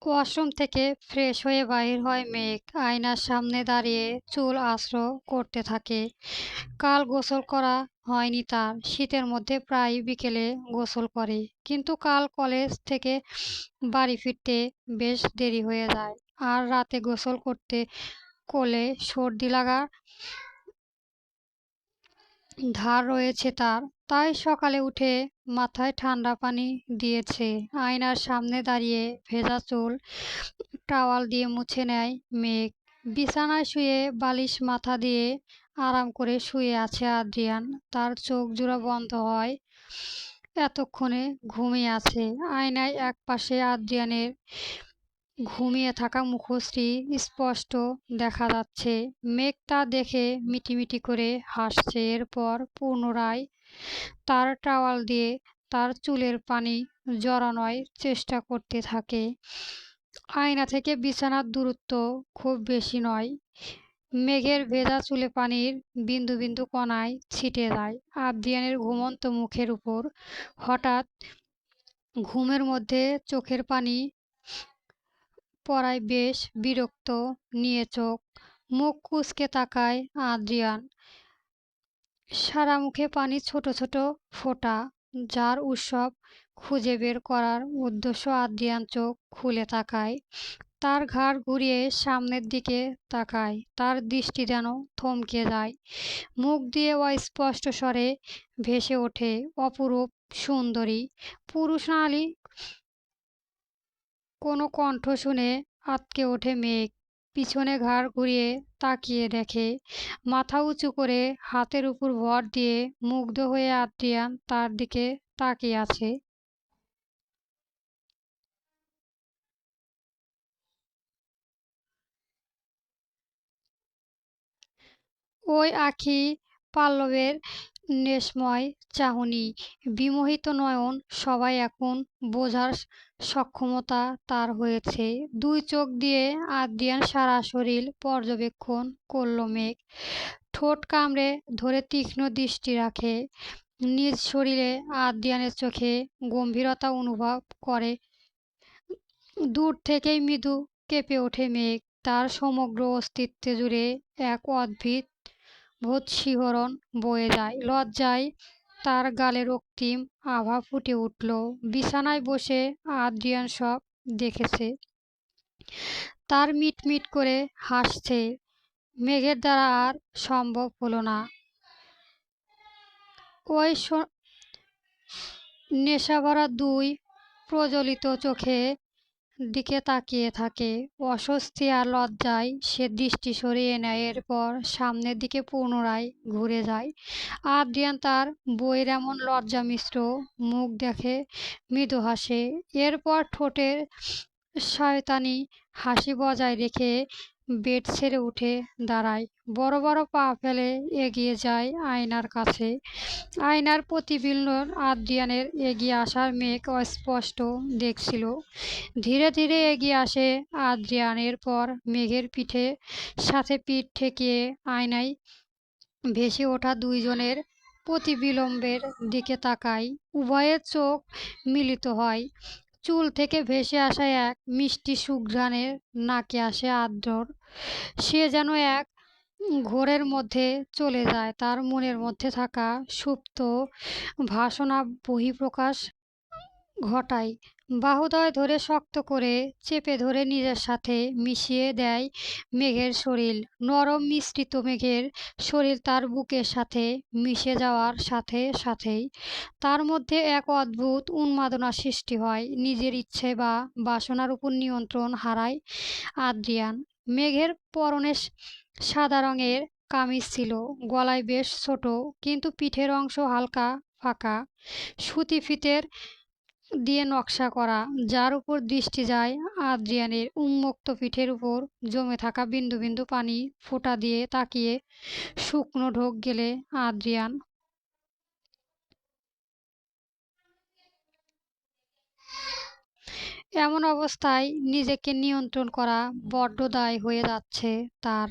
Washroom থেকে fresh হয়ে বাহির হয় মেঘ। আয়নার সামনে দাঁড়িয়ে চুল আঁচড় করতে থাকে। কাল গোসল করা হয়নি তার। শীতের মধ্যে প্রায় বিকেলে গোসল করে, কিন্তু কাল কলেজ থেকে বাড়ি ফিরতে বেশ দেরি হয়ে যায়। আর রাতে গোসল করতে করলে সর্দি লাগার ধার রয়েছে তার। তাই সকালে উঠে মাথায় ঠান্ডা পানি দিয়েছে। আয়নার সামনে দাঁড়িয়ে ভেজা চুল টাওয়াল দিয়ে মুছে নেয় মেঘ। বিছানায় শুয়ে বালিশ মাথা দিয়ে আরাম করে শুয়ে আছে আদ্রিয়ান। তার চোখ জোড়া বন্ধ হয়, এতক্ষণে ঘুমিয়ে আছে। আয়নায় একপাশে আদ্রিয়ানের ঘুমিয়ে থাকা মুখশ্রী স্পষ্ট দেখা যাচ্ছে। মেঘ তা দেখে মিটিমিটি করে হাসছে। এরপর পুনরায় তার টাওয়াল দিয়ে তার চুলের পানি জড়ানোর চেষ্টা করতে থাকে। আয়না থেকে বিছানার দূরত্ব খুব বেশি নয়। মেঘের ভেজা চুলে পানির বিন্দু বিন্দু কণায় ছিটে যায় আদ্রিয়ানের ঘুমন্ত মুখের উপর। হঠাৎ ঘুমের মধ্যে চোখের পানি পড়ায় বেশ বিরক্ত নিয়ে চোখ মুখ কুঁচকে তাকায় আদ্রিয়ান। সারা মুখে পানি, ছোট ছোট ফোঁটা, যার উৎসব খুঁজে বের করার উদ্দেশ্য। আদ্রিয়ান চোখ খুলে তাকায়। তার ঘাড় ঘুরিয়ে সামনের দিকে তাকায়। তার দৃষ্টি যেন থমকে যায়। মুখ দিয়ে অস্পষ্ট স্বরে ভেসে ওঠে, অপরূপ সুন্দরী। পুরুষ নারী কোনো কণ্ঠ শুনে আঁতকে ওঠে মেঘ। পিছনে ঘাড় ঘুরিয়ে তাকিয়ে দেখে, মাথা উঁচু করে হাতের উপর ভর দিয়ে মুগ্ধ হয়ে আদ্রিয়ান তার দিকে তাকিয়ে আছে। ওই আঁখি পল্লবের নেশময় চাহনি, বিমোহিত নয়ন, সবাই এখন বোঝার সক্ষমতা তার হয়েছে। দুই চোখ দিয়ে আদ্রিয়ান সারা শরীর পর্যবেক্ষণ করল মেঘ। ঠোঁট কামড়ে ধরে তীক্ষ্ণ দৃষ্টি রাখে নিজ শরীরে। আদ্রিয়ানের চোখে গম্ভীরতা অনুভব করে। দূর থেকেই মৃদু কেঁপে ওঠে মেঘ। তার সমগ্র অস্তিত্ব জুড়ে এক অদ্ভুত ভূত শিহরণ বয়ে যায়। লজ্জায় তার গালে রক্তিম আভা ফুটে উঠল। বিছানায় বসে আদ্রিয়ান সব দেখেছে। তার মিটমিট করে হাসছে। মেঘের দ্বারা আর সম্ভব হলো না। ওই নেশাভরা দুই প্রজ্বলিত চোখে দিকে তাকিয়ে থাকে। অস্বস্তি আর লজ্জায় সে দৃষ্টি সরিয়ে নেয়। এরপর সামনের দিকে পুনরায় ঘুরে যায়। আদ্রিয়ান তার বইয়ের এমন লজ্জা মিশ্র মুখ দেখে মৃদু হাসে। এরপর ঠোঁটের শয়তানি হাসি বজায় রেখে বেড ছেড়ে উঠে দাঁড়ায়। বড় বড় পা ফেলে এগিয়ে যায় আয়নার কাছে। আয়নার প্রতিবিম্ব আদ্রিয়ানের এগিয়ে আসার মেঘ অস্পষ্ট দেখছিল। ধীরে ধীরে এগিয়ে আসে আদ্রিয়ান। এরপর মেঘের পিঠে সাথে পিঠ ঠেকিয়ে আয়নায় ভেসে ওঠা দুইজনের প্রতিবিম্বের দিকে তাকায়। উভয়ের চোখ মিলিত হয়। চুল থেকে ভেসে আসা এক মিষ্টি সুঘ্রাণের নাকে আসে আদ্রর। সে যেন এক ঘোরের মধ্যে চলে যায়। তার মনের মধ্যে থাকা সুপ্ত বাসনা বহিঃপ্রকাশ ঘটায়। বাহুদ্বয় ধরে শক্ত করে চেপে ধরে নিজের সাথে মিশিয়ে দেয় মেঘের শরীর। নরম মিশ্রিত মেঘের শরীর তার বুকের সাথে মিশে যাওয়ার সাথে সাথেই তার মধ্যে এক অদ্ভুত উন্মাদনা সৃষ্টি হয়। নিজের ইচ্ছে বা বাসনার উপর নিয়ন্ত্রণ হারায় আদ্রিয়ান। মেঘের পরনে সাদা রঙের কামিজ ছিল, গলায় বেশ ছোট, কিন্তু পিঠের অংশ হালকা ফাঁকা, সুতি ফিতের দিয়ে নকশা করা, যার উপর দৃষ্টি যায় আদ্রিয়ানের। উন্মুক্ত পিঠের উপর জমে থাকা বিন্দু বিন্দু পানি ফোঁটা দিয়ে তাকিয়ে শুকনো ঢোক গেলে আদ্রিয়ান। এমন অবস্থায় নিজেকে নিয়ন্ত্রণ করা বড্ড দায় হয়ে যাচ্ছে তার।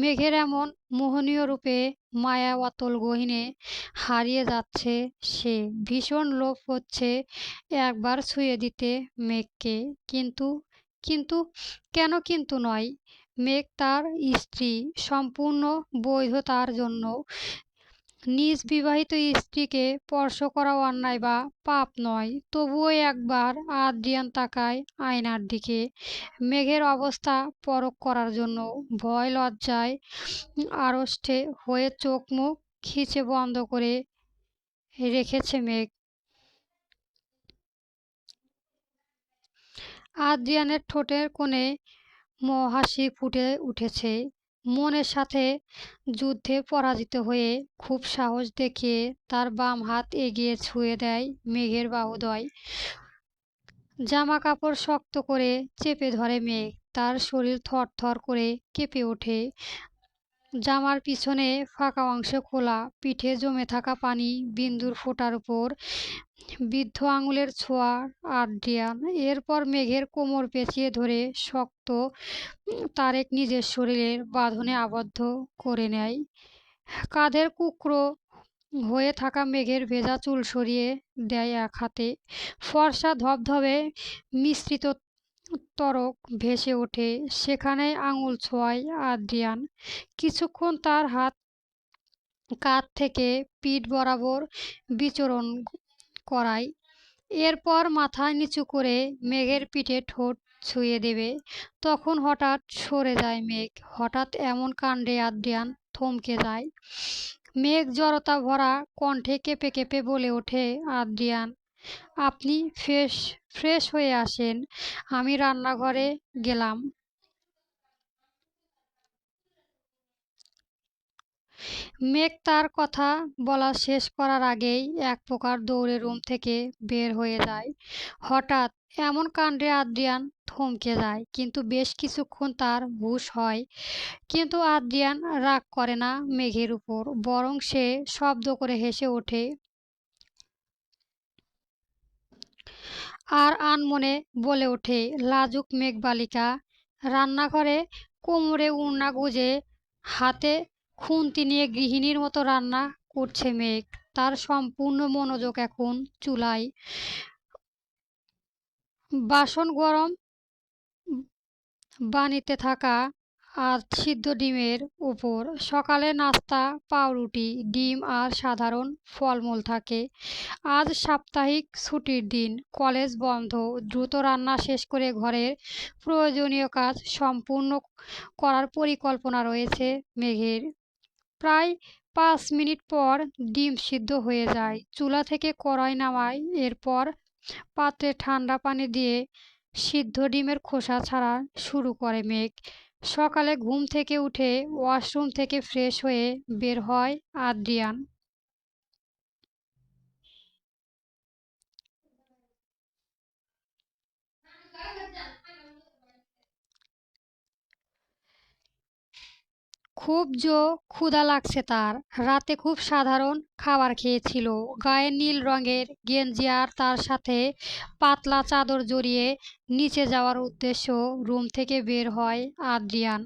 মেঘের এমন মোহনীয় রূপে মায়া অতল গহীনে হারিয়ে যাচ্ছে সে। ভীষণ লোভ হচ্ছে একবার ছুঁয়ে দিতে মেঘকে, কিন্তু কিন্তু কেন কিন্তু নয়? মেঘ তার স্ত্রী, সম্পূর্ণ বৈধতার জন্য নিজ বিবাহিত স্ত্রীকে স্পর্শ করা অন্যায় বা পাপ নয়। তবুও একবার আদ্রিয়ান তাকায় আয়নার দিকে, মেঘের অবস্থা পরখ করার জন্য। ভয় লজ্জায় আড়ষ্টে হয়ে চোখ মুখ খিচে বন্ধ করে রেখেছে মেঘ। আদ্রিয়ানের ঠোঁটের কোণে হাসি ফুটে উঠেছে। মনের সাথে যুদ্ধে পরাজিত হয়ে খুব সাহস দেখিয়ে তার বাম হাত এগিয়ে ছুঁয়ে দেয় মেঘের বাহুদ্বয়। জামা কাপড় শক্ত করে চেপে ধরে মেঘ। তার শরীর থরথর করে কেঁপে ওঠে। জামার পিছনে ফাঁকা অংশ খোলা, পিঠে জমে থাকা পানি বিন্দুর ফোঁটার উপর বৃদ্ধ আঙুলের ছোঁয়া আদ্রিয়ান। এরপর মেঘের কোমর পেঁচিয়ে ধরে শক্ত তারেক নিজের শরীরের বাঁধনে আবদ্ধ করে নেয়। কাঁধের কুঁকড়ো হয়ে থাকা মেঘের ভেজা চুল সরিয়ে দেয় এক হাতে। ফর্সা ধবধবে মিশ্রিত তরক ভেসে ওঠে, সেখানেই আঙুল ছোঁয়ায় আদ্রিয়ান। কিছুক্ষণ তার হাত কাঁধ থেকে পিঠ বরাবর বিচরণ করায়। এরপর মাথা নিচু করে মেঘের পিঠে ঠোঁট ছুঁয়ে দেবে। তখন হঠাৎ সরে যায় মেঘ। হঠাৎ এমন কাণ্ডে আদ্রিয়ান থমকে যায়। মেঘ জড়তা ভরা কণ্ঠে কেঁপে কেঁপে বলে ওঠে, আদ্রিয়ান, আপনি ফ্রেশ হয়ে আসেন, আমি রান্নাঘরে গেলাম। মেঘ তার কথা বলা শেষ করার আগেই এক প্রকার দৌড়ে রুম থেকে বের হয়ে যায়। হঠাৎ এমন কাণ্ডে আদ্রিয়ান থমকে যায়, কিন্তু বেশ কিছুক্ষণ তার হুঁশ হয়। কিন্তু আদ্রিয়ান রাগ করে না মেঘের উপর, বরং সে শব্দ করে হেসে ওঠে আর আনমনে বলে ওঠে, লাজুক মেঘবালিকা। রান্নাঘরে কোমরে ওড়না গুজে হাতে খুন্তি নিয়ে গৃহিণীর মতো রান্না করছে মেঘ। তার সম্পূর্ণ মনোযোগ এখন চুলায়। বাসন গরম বানিতে থাকা আর সিদ্ধ ডিমের উপর। সকালে নাস্তা পাউরুটি, ডিম আর সাধারণ ফলমূল থাকে। আজ সাপ্তাহিক ছুটির দিন, কলেজ বন্ধ। দ্রুত রান্না শেষ করে ঘরের প্রয়োজনীয় কাজ সম্পূর্ণ করার পরিকল্পনা রয়েছে মেঘের। প্রায় 5 মিনিট পর ডিম সিদ্ধ হয়ে যায়। চুলা থেকে কড়াই নামায়, এরপর পাত্রে ঠান্ডা পানি দিয়ে সিদ্ধ ডিমের খোসা ছাড়া শুরু করে মেঘ। সকালে ঘুম থেকে উঠে ওয়াশরুম থেকে ফ্রেশ হয়ে বের হয় আদ্রিয়ান। খুব ক্ষুধা লাগছে তার। রাতে খুব সাধারণ খাবার খেয়েছিল। গায়ে নীল রঙের গেঞ্জি আর তার সাথে পাতলা চাদর জড়িয়ে নিচে যাওয়ার উদ্দেশ্য রুম থেকে বের হয় আদ্রিয়ান।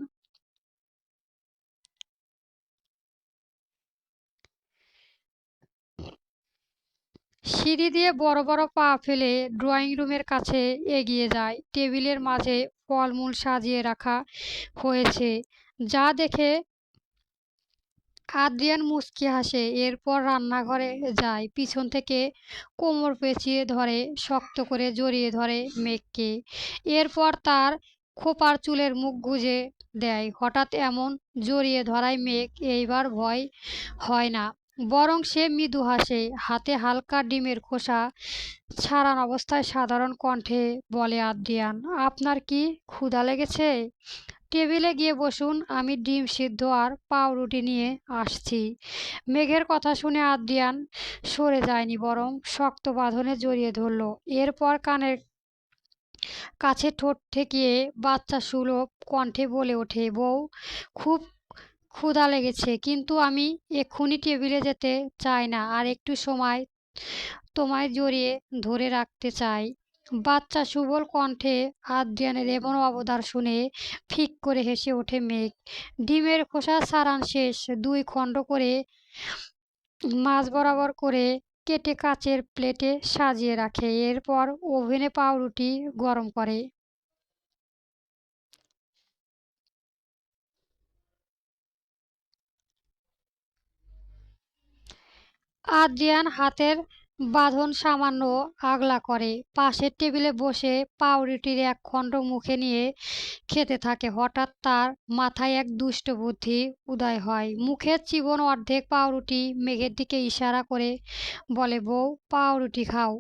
সিঁড়ি দিয়ে বড় বড় পা ফেলে ড্রয়িং রুমের কাছে এগিয়ে যায়। টেবিলের মাঝে ফলমূল সাজিয়ে রাখা হয়েছে, যা দেখে আদ্রিয়ান মুচকি হাসে। এরপর রান্নাঘরে যায়, পিছন থেকে কোমর পেঁচিয়ে ধরে শক্ত করে জড়িয়ে ধরে মেঘকে। এরপর তার খোঁপার চুলের মুখ গুজে দেয়। হঠাৎ এমন জড়িয়ে ধরায় মেঘ এইবার ভয় হয় না, বরং সে মৃদু হাসে। হাতে হালকা ডিমের খোসা ছাড়ানো অবস্থায় সাধারণ কণ্ঠে বলে, আদ্রিয়ান, আপনার কি ক্ষুধা লেগেছে? টেবিলে গিয়ে বসুন, আমি ডিম সিদ্ধ আর পাউরুটি নিয়ে আসছি। মেঘের কথা শুনে আদ্রিয়ান সরে যায়নি, বরং শক্ত বাঁধনে জড়িয়ে ধরল। এরপর কানের কাছে ঠোঁট ঠেকিয়ে বাচ্চা সুলভ কণ্ঠে বলে ওঠে, বউ, খুব ক্ষুধা লেগেছে, কিন্তু আমি এক্ষুনি টেবিলে যেতে চাই না, আর একটু সময় তোমায় জড়িয়ে ধরে রাখতে চাই। বাচ্চা সুবল কণ্ঠে আদ্রিয়ানের এমন অবতার শুনে ফিক করে হেসে ওঠে মেঘ। ডিমের খোসা ছাড়ান শেষ, 2 খণ্ড করে মাঝ বরাবর করে কেটে কাচের প্লেটে সাজিয়ে রাখে। এরপর ওভেনে পাউরুটি গরম করে আদ্রিয়ান হাতের বাঁধন সামান্য আগলা করে, পাশের টেবিলে বসে পাউরুটির এক খণ্ড মুখে নিয়ে খেতে থাকে। হঠাৎ তার মাথায় এক দুষ্ট বুদ্ধি উদয় হয়। মুখের চিবন অর্ধেক পাউরুটি মেঘের দিকে ইশারা করে বলে, বউ, পাউরুটি খাও।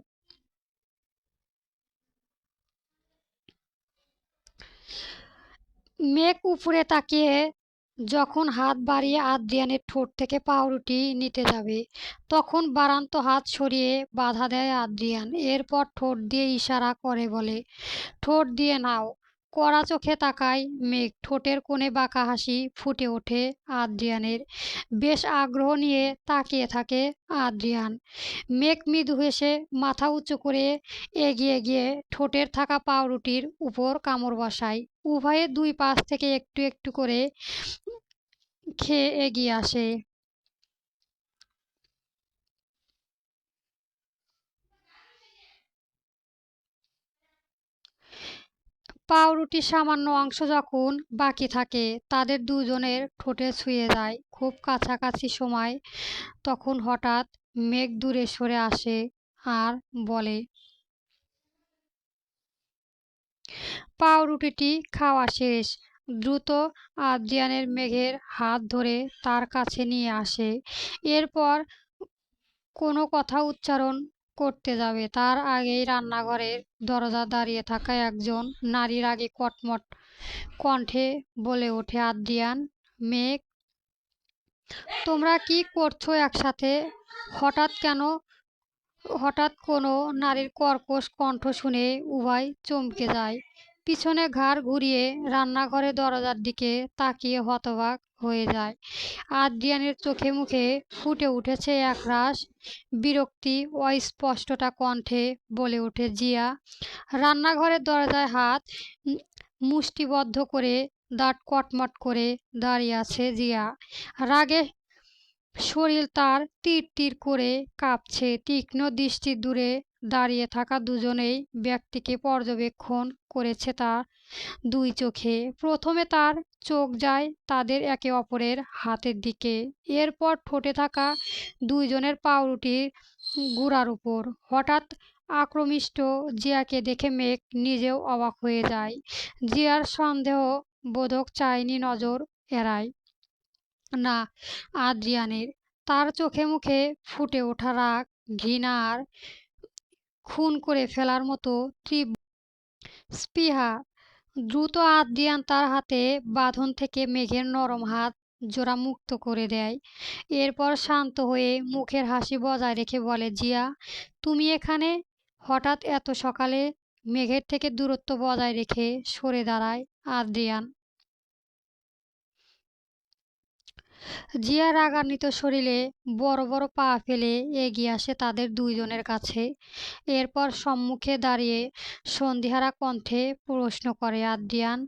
মেঘ উপরে তাকিয়ে যখন হাত বাড়িয়ে আদ্রিয়ানের ঠোঁট থেকে পাউরুটি নিতে যাবে, তখন বাড়ান্ত হাত সরিয়ে বাধা দেয় আদ্রিয়ান। এরপর ঠোঁট দিয়ে ইশারা করে বলে, ঠোঁট দিয়ে নাও। কড়া চোখে তাকায় মেঘ। ঠোঁটের কোণে বাঁকা হাসি ফুটে ওঠে আদ্রিয়ানের। বেশ আগ্রহ নিয়ে তাকিয়ে থাকে আদ্রিয়ান। মেঘ মৃদু হেসে মাথা উঁচু করে এগিয়ে গিয়ে ঠোঁটের থাকা পাউরুটির উপর কামড় বসায়। উভয়ে দুই পাশ থেকে একটু একটু করে খেয়ে এগিয়ে আসে। পাউরুটির সামান্য অংশ যখন বাকি থাকে, তাদের দুজনের ঠোঁটে ছুঁয়ে যায় খুব কাছাকাছি সময়। তখন হঠাৎ মেঘ দূরে সরে আসে আর বলে, পাউরুটিটি খাওয়া শেষ। দ্রুত আদ্রিয়ানের মেঘের হাত ধরে তার কাছে নিয়ে আসে। এরপর কোনো কথা উচ্চারণ করতে যাবে, তার আগেই রান্নাঘরের দরজা দাঁড়িয়ে থাকা একজন নারীর আগে কটমট কণ্ঠে বলে ওঠে, আদ্রিয়ান, মেঘ, তোমরা কি করছো একসাথে? হঠাৎ কেন হঠাৎ কোনো নারীর কর্কশ কণ্ঠ শুনে উভয় চমকে যায়। পিছনে ঘাড় ঘুরিয়ে রান্নাঘরের দরজার দিকে তাকিয়ে হতবাক হয়ে যায়। আদ্রিয়ানের চোখে মুখে ফুটে উঠেছে একরাশ বিরক্তি। অস্পষ্টটা কণ্ঠে বলে ওঠে, জিয়া। রান্নাঘরের দরজায় হাত মুষ্টিবদ্ধ করে দাঁত কটমট করে দাঁড়িয়ে আছে জিয়া। রাগে শরীর তার তীর তীর করে কাঁপছে। তীক্ষ্ণ দৃষ্টি দূরে দাঁড়িয়ে থাকা দুজনেই ব্যক্তিকে পর্যবেক্ষণ করেছে তার দুই চোখে। প্রথমে তার চোখ যায় তাদের একে অপরের হাতের দিকে, এরপর ঠোঁটে থাকা দুইজনের পাউরুটির গুঁড়ার উপর। হঠাৎ আক্রমিষ্ট জিয়াকে দেখে মেঘ নিজেও অবাক হয়ে যায়। জিয়ার সন্দেহ বোধক চাইনি নজর এড়ায় না আদ্রিয়ানের। তার চোখে মুখে ফুটে ওঠা রাগ, ঘৃণা আর খুন করে ফেলার মতো তীব্র স্পৃহা। দ্রুত আদ্রিয়ান তার হাতে বাঁধন থেকে মেঘের নরম হাত জোড়া মুক্ত করে দেয়। এরপর শান্ত হয়ে মুখের হাসি বজায় রেখে বলে, জিয়া, তুমি এখানে হঠাৎ এত সকালে? মেঘের থেকে দূরত্ব বজায় রেখে সরে দাঁড়ায় আদ্রিয়ান। জিয়া রাগান্বিত শরীরে বড় বড় পা ফেলে এগিয়ে আসে তাদের দুইজনের কাছে। এরপর সম্মুখে দাঁড়িয়ে সন্ধিহারা কণ্ঠে প্রশ্ন করে, আদ্রিয়ান,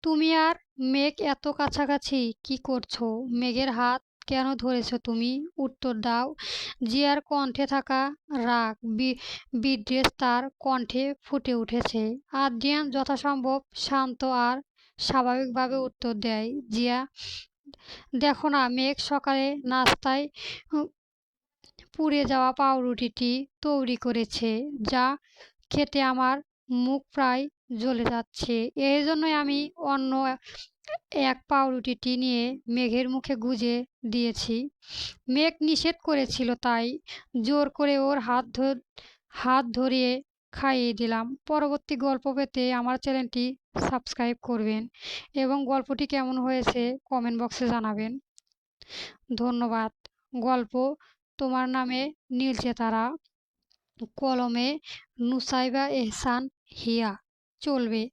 তুমি আর মেঘ এত কাছাকাছি কি করছো? মেঘের হাত কেন ধরেছ তুমি? উত্তর দাও। জিয়ার কণ্ঠে থাকা রাগ, বিদ্বেষ তার কণ্ঠে ফুটে উঠেছে। আদ্রিয়ান যথাসম্ভব শান্ত আর স্বাভাবিকভাবে উত্তর দেয়, জিয়া, দেখো না, মেঘ সকালে নাস্তায় পুড়ে যাওয়া পাউরুটিটি তৈরি করেছে, যা খেতে আমার মুখ প্রায় জ্বলে যাচ্ছে। এই জন্যই আমি অন্য এক পাউরুটিটি নিয়ে মেঘের মুখে গুঁজে দিয়েছি। মেঘ নিষেধ করেছিল, তাই জোর করে ওর হাত ধরিয়ে খাইয়ে দিলাম। পরবর্তী গল্প পেতে আমার চ্যানেলটি সাবস্ক্রাইব করবেন এবং গল্পটি কেমন হয়েছে কমেন্ট বক্সে জানাবেন। ধন্যবাদ। গল্প তোমার নামে নীলচে তারা, কলমে নুসাইবা এহসান হিয়া। চলবে।